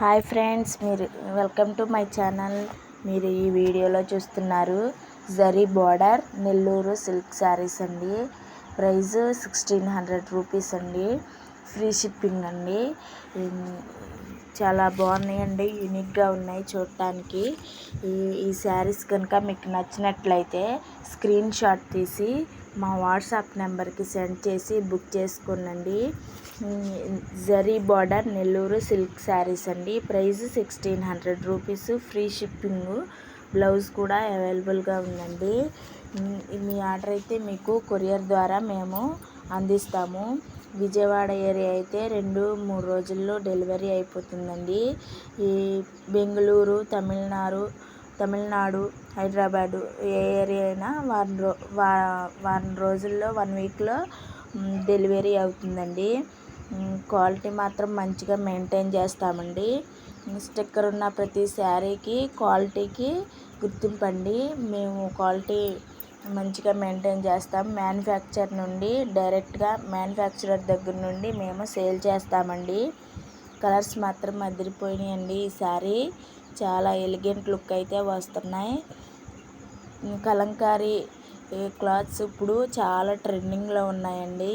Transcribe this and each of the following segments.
Hi friends, welcome to my channel. మీరు ఈ వీడియోలో చూస్తున్నారు జరీ బార్డర్ నెల్లూరు సిల్క్ శారీస్ అండి. ప్రైస్ 1600 రూపీస్ అండి. ఫ్రీ షిప్పింగ్ అండి. చాలా బాగున్నాయండి, యూనిక్గా ఉన్నాయి చూడటానికి. ఈ శారీస్ కనుక మీకు నచ్చినట్లయితే స్క్రీన్ షాట్ తీసి మా వాట్సాప్ నెంబర్కి సెండ్ చేసి బుక్ చేసుకోండి. జరీ బార్డర్ నెల్లూరు సిల్క్ శారీస్ అండి. Price 1600 rupees. Free shipping, blouse కూడా అవైలబుల్గా ఉందండి. మీ ఆర్డర్ అయితే మీకు కొరియర్ ద్వారా మేము అందిస్తాము. విజయవాడ ఏరియా అయితే 2-3 రోజుల్లో డెలివరీ అయిపోతుందండి. ఈ బెంగళూరు, తమిళనాడు, హైదరాబాదు ఏ ఏరియా అయినా వారం రోజుల్లో 1 వీక్లో డెలివరీ అవుతుందండి. క్వాలిటీ మాత్రం మంచిగా మెయింటైన్ చేస్తామండి. స్టిక్కర్ ఉన్న ప్రతి శారీకి క్వాలిటీకి గుర్తింపండి. మేము క్వాలిటీ మంచిగా మెయింటైన్ చేస్తాం. మ్యానుఫ్యాక్చర్ నుండి డైరెక్ట్గా మ్యానుఫ్యాక్చరర్ దగ్గర నుండి మేము సేల్ చేస్తామండి. కలర్స్ మాత్రం అదిరిపోయినాయండి. ఈ శారీ చాలా ఎలిగెంట్ లుక్ అయితే వస్తున్నాయి. కలంకారీ క్లాత్స్ ఇప్పుడు చాలా ట్రెండింగ్లో ఉన్నాయండి.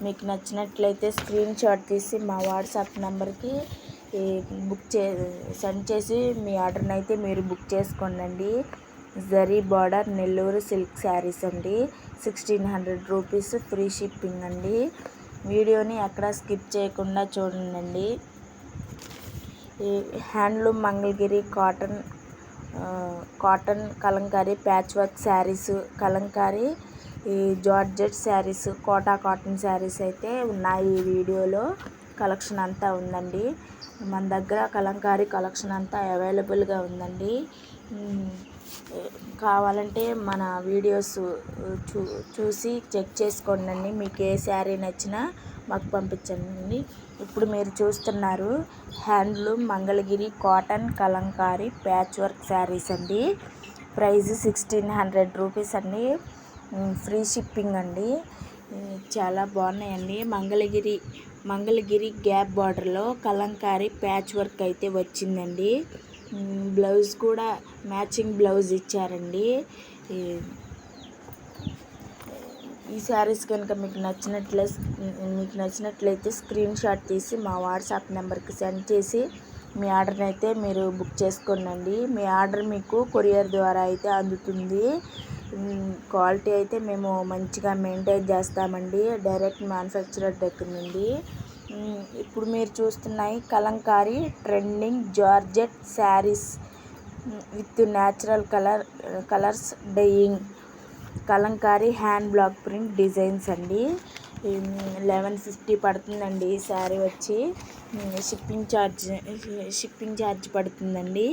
మీకు నచ్చినట్లయితే స్క్రీన్ షాట్ తీసి మా వాట్సాప్ నెంబర్కి సెండ్ చేసి మీ ఆర్డర్ని అయితే మీరు బుక్ చేసుకోండి. జరీ బార్డర్ నెల్లూరు సిల్క్ శారీస్ అండి. 1600 రూపీస్. ఫ్రీ షిప్పింగ్ అండి. వీడియోని ఎక్కడ స్కిప్ చేయకుండా చూడండి. Handloom Mangalagiri cotton kalamkari patch work sarees, kalamkari georgette sarees, Kota cotton sarees అయితే ఉన్నాయి. ఈ వీడియోలో కలెక్షన్ అంతా ఉందండి. మన దగ్గర కలంకారీ కలెక్షన్ అంతా అవైలబుల్గా ఉందండి. కావాలంటే మన వీడియోస్ చూసి చెక్ చేసుకోండి. మీకు ఏ శారీ నచ్చినా మాకు పంపించండి. ఇప్పుడు మీరు చూస్తున్నారు handloom Mangalagiri cotton kalamkari patch work saris అండి. ప్రైస్ 1600 రూపీస్ అండి. ఫ్రీ షిప్పింగ్ అండి. చాలా బాగున్నాయండి. మంగళగిరి గ్యాప్ బార్డర్లో కలంకారీ ప్యాచ్ వర్క్ అయితే వచ్చిందండి. బ్లౌజ్ కూడా మ్యాచింగ్ బ్లౌజ్ ఇచ్చారండి. ఈ శారీస్ కనుక మీకు నచ్చినట్లయితే స్క్రీన్ షాట్ తీసి మా వాట్సాప్ నెంబర్కి సెండ్ చేసి మీ ఆర్డర్ని అయితే మీరు బుక్ చేసుకోండి. మీ ఆర్డర్ మీకు కొరియర్ ద్వారా అయితే అందుతుంది. క్వాలిటీ అయితే మేము మంచిగా మెయింటైన్ చేస్తామండి, డైరెక్ట్ మ్యానుఫ్యాక్చరర్ దగ్గర నుండి. ఇప్పుడు మీరు చూస్తున్నాయి kalamkari trending georgette saris with natural colours dyeing kalamkari hand block print designs అండి. 1150 పడుతుందండి. ఈ శారీ వచ్చి షిప్పింగ్ ఛార్జ్ పడుతుందండి.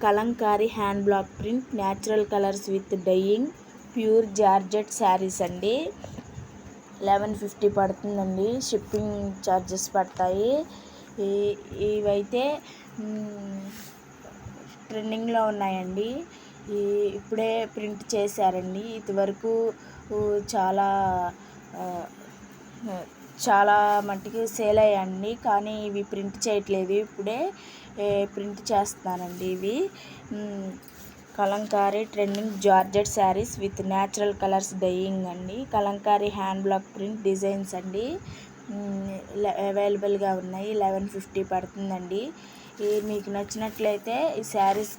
Kalamkari hand block print natural colours with dyeing pure georgette sarees అండి. 1150 పడుతుందండి. షిప్పింగ్ ఛార్జెస్ పడతాయి. ఇవైతే ట్రెండింగ్లో ఉన్నాయండి. ఇప్పుడే ప్రింట్ చేశారండి. ఇదివరకు చాలా మట్టుకు సేల్ అయ్యాయండి, కానీ ఇవి ప్రింట్ చేయట్లేదు. ఇప్పుడే ప్రింట్ చేస్తున్నానండి. ఇవి Kalamkari trending georgette saris with natural colours dyeing అండి. Kalamkari hand block print designs అండి. అవైలబుల్గా ఉన్నాయి. 1150 పడుతుందండి. మీకు నచ్చినట్లయితే ఈ శారీస్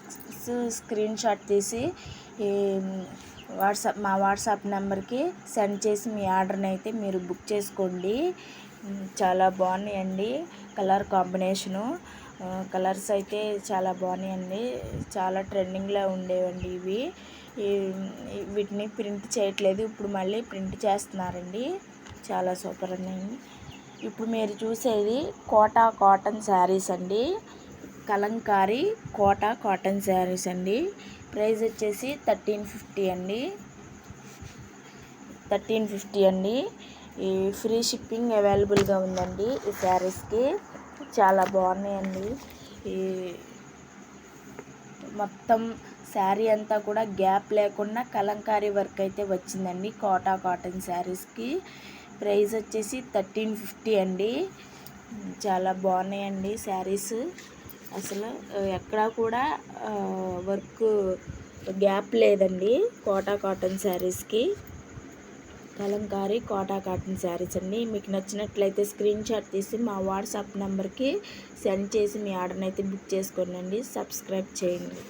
స్క్రీన్ షాట్ తీసి మా వాట్సాప్ నెంబర్కి సెండ్ చేసి మీ ఆర్డర్ని అయితే మీరు బుక్ చేసుకోండి. చాలా బాగున్నాయండి. కలర్ కాంబినేషను కలర్స్ అయితే చాలా బాగున్నాయండి. చాలా ట్రెండింగ్లో ఉండేవండి ఇవి. వీటిని ప్రింట్ చేయట్లేదు, ఇప్పుడు మళ్ళీ ప్రింట్ చేస్తున్నారండి. చాలా సూపర్ ఉన్నాయండి. ఇప్పుడు మీరు చూసేది కోటా కాటన్ శారీస్ అండి. కలంకారీ కోటా కాటన్ శారీస్ అండి. ప్రైస్ వచ్చేసి 1350 అండి. 1350 అండి. ఈ ఫ్రీ షిప్పింగ్ అవైలబుల్గా ఉందండి ఈ శారీస్కి. చాలా బాగున్నాయండి. ఈ మొత్తం శారీ అంతా కూడా గ్యాప్ లేకుండా కలంకారీ వర్క్ అయితే వచ్చిందండి కోటా కాటన్ శారీస్కి. ప్రైస్ వచ్చేసి 1350 అండి. చాలా బాగున్నాయండి శారీస్. అసలు ఎక్కడా కూడా వర్క్ గ్యాప్ లేదండి. కోటా కాటన్ శారీస్కి కలంకారీ కోటా కాటన్ శారీస్ అండి. మీకు నచ్చినట్లయితే స్క్రీన్ షాట్ తీసి మా వాట్సాప్ నెంబర్కి సెండ్ చేసి మీ ఆర్డర్ని అయితే బుక్ చేసుకోండి. సబ్స్క్రైబ్ చేయండి.